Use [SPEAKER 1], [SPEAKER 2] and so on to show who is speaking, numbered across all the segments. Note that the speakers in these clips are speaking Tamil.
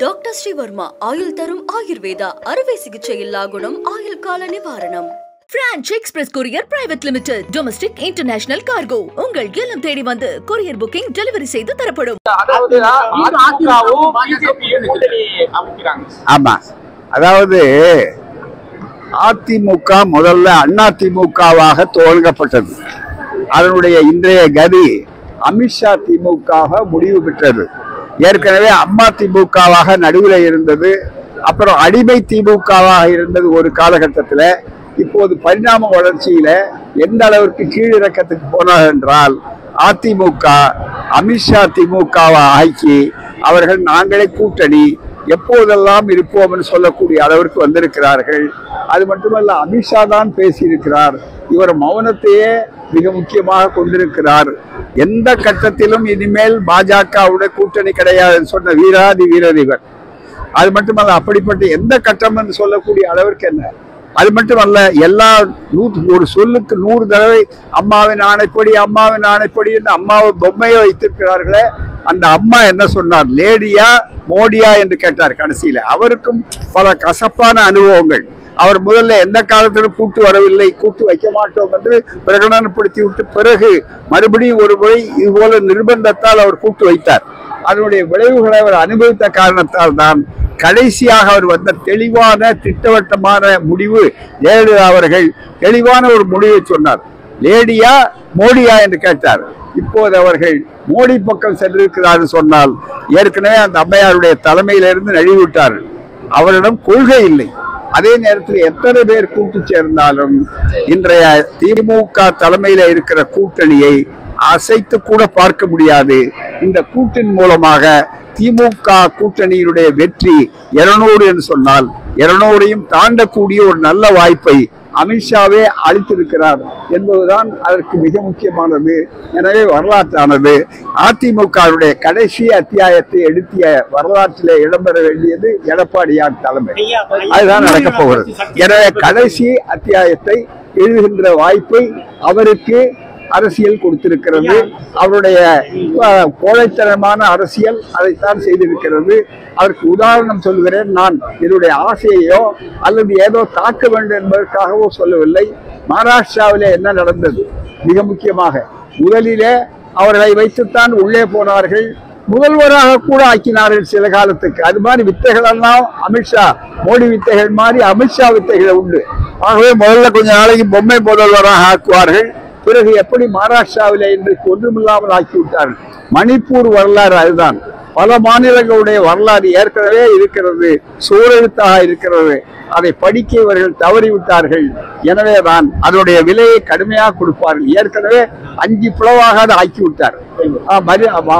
[SPEAKER 1] டாக்டர் ஸ்ரீவர்மா ஆயுள் தரும் ஆயுர்வேதா அறுவை சிகிச்சையில்லா குணம் ஆயுள் கால நிவாரணம். Branch express courier private limited domestic international cargo உங்கள் இல்லம் தேடி வந்து கொரியர் புக்கிங் டெலிவரி செய்து தரப்படும்.
[SPEAKER 2] ஆமா, அதாவது அதிமுக முதல்ல அதிமுகவாக துவங்கப்பட்டது. அதனுடைய இன்றைய கதி அமித்ஷா திமுக முடிவு பெற்றது. ஏற்கனவே அம்மா திமுகவாக நடுவில் இருந்தது, அப்புறம் அடிமை திமுகவாக இருந்தது ஒரு காலகட்டத்தில். இப்போது பரிணாம வளர்ச்சியில எந்த அளவிற்கு கீழிறக்கத்துக்கு போனார் என்றால் அதிமுக அமித்ஷா திமுகவை ஆக்கி அவர்கள் நாங்களே கூட்டணி எப்போதெல்லாம் இருப்போம் என்று சொல்லக்கூடிய அளவிற்கு வந்திருக்கிறார்கள். அது மட்டுமல்ல, அமித்ஷா தான் பேசியிருக்கிறார். இவர் மௌனத்தையே மிக முக்கியமாக கொண்டிருக்கிறார். எந்த கட்டத்திலும் இனிமேல் பாஜகவுடைய கூட்டணி கிடையாது சொன்ன வீராதி வீரர் இவர். அது மட்டுமல்ல, அப்படிப்பட்ட எந்த கட்டம் என்று சொல்லக்கூடிய அளவிற்கு என்ன. அது மட்டுமல்ல, எல்லா ஒரு சொல்லுக்கு 100 தடவை அம்மாவின் ஆணைப்படி அம்மாவின் ஆணைப்படி என்று அம்மாவை பொம்மையை வைத்திருக்கிறார்களே. அந்த அம்மா என்ன சொன்னார்? லேடியா மோடியா என்று கேட்டார். கடைசியில அவருக்கும் பல கசப்பான அனுபவங்கள். அவர் முதல்ல எந்த காலத்திலும் கூட்டு வரவில்லை, கூட்டு வைக்க மாட்டோம் என்று பிரகடனப்படுத்தி விட்டு பிறகு மறுபடியும் ஒரு முறை இதுபோல நிர்பந்தத்தால் அவர் கூட்டு வைத்தார். அதனுடைய விளைவுகளை அவர் அனுபவித்த காரணத்தால் தான் கடைசியாக அவர் வந்த தெளிவான திட்டவட்டமான முடிவு. ஜெயலலிதா அவர்கள் தெளிவான ஒரு முடிவை சொன்னார். லேடியா மோடியா என்று கேட்டார். இப்போது அவர்கள் மோடி பக்கம் சென்றிருக்கிறார் சொன்னால் ஏற்கனவே அந்த அம்மையாருடைய தலைமையிலிருந்து நழுவிவிட்டார்கள். அவரிடம் கொள்கை இல்லை. அதே நேரத்தில் எத்தனை பேர் கூட்டு சேர்ந்தாலும் இன்றைய திமுக தலைமையில இருக்கிற கூட்டணியை அசைத்து கூட பார்க்க முடியாது. இந்த கூட்டின் மூலமாக திமுக கூட்டணியினுடைய வெற்றி 200 என்று சொன்னால் 200ஐயும் தாண்டக்கூடிய ஒரு நல்ல வாய்ப்பை அமித்ஷாவே அளித்திருக்கிறார் என்பதுதான் அதற்கு மிக முக்கியமானது. எனவே வரலாற்றானது அதிமுகவுடைய கடைசி அத்தியாயத்தை எழுதிய வரலாற்றிலே இடம்பெற வேண்டியது எடப்பாடியார் தலைமை. அதுதான் நடக்கப் போகிறது. எனவே கடைசி அத்தியாயத்தை எழுதுகின்ற வாய்ப்பை அவருக்கு அரசியல் கொடுத்திருக்கிறது. அவருடைய கோழைத்தனமான அரசியல் அதைத்தான் செய்திருக்கிறது. அதற்கு உதாரணம் சொல்கிறேன். நான் என்னுடைய ஆசையோ அல்லது ஏதோ தாக்க வேண்டும் என்பதற்காகவோ சொல்லவில்லை. மகாராஷ்டிராவிலே என்ன நடந்தது? மிக முக்கியமாக முதலிலே அவர்களை வைத்துத்தான் உள்ளே போனார்கள். முதல்வராக கூட ஆக்கினார்கள் சில காலத்துக்கு. அது மாதிரி வித்தைகள் எல்லாம் அமித்ஷா மோடி வித்தைகள் மாதிரி அமித்ஷா வித்தைகள் உண்டு. ஆகவே முதல்ல கொஞ்ச நாளைக்கு பொம்மை முதல்வராக ஆக்குவார்கள். பிறகு எப்படி மகாராஷ்டிராவிலே இன்றைக்கு ஒன்றுமில்லாமல் ஆக்கிவிட்டார்கள். மணிப்பூர் வரலாறு அதுதான். பல மாநிலங்களுடைய வரலாறு ஏற்கனவே இருக்கிறது, சூழெழுத்தாக இருக்கிறது. அதை படிக்க இவர்கள் தவறிவிட்டார்கள். எனவேதான் அதனுடைய விலையை கடுமையாக கொடுப்பார்கள். ஏற்கனவே 5 பிளவாக அதை ஆக்கிவிட்டார்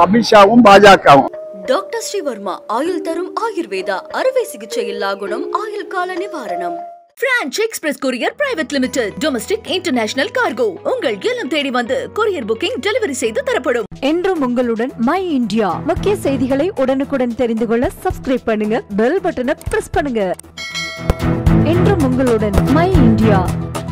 [SPEAKER 2] அமித்ஷாவும் பாஜகவும்.
[SPEAKER 1] டாக்டர் ஸ்ரீவர்மா ஆயுள் தரும் ஆயுர்வேதா அறுவை சிகிச்சையில்லா குணம் ஆயுள் கால நிவாரணம். Branch express courier private limited domestic international cargo உங்கள் இல்லம் தேடி வந்து கொரியர் புக்கிங் டெலிவரி செய்து தரப்படும்.
[SPEAKER 3] என்றும் உங்களுடன் மை இந்தியா. முக்கிய செய்திகளை உடனுக்குடன் தெரிந்து கொள்ள சப்ஸ்கிரைப் பண்ணுங்க, பெல் பட்டனை பிரஸ் பண்ணுங்க. என்றும் உங்களுடன் மை இந்தியா.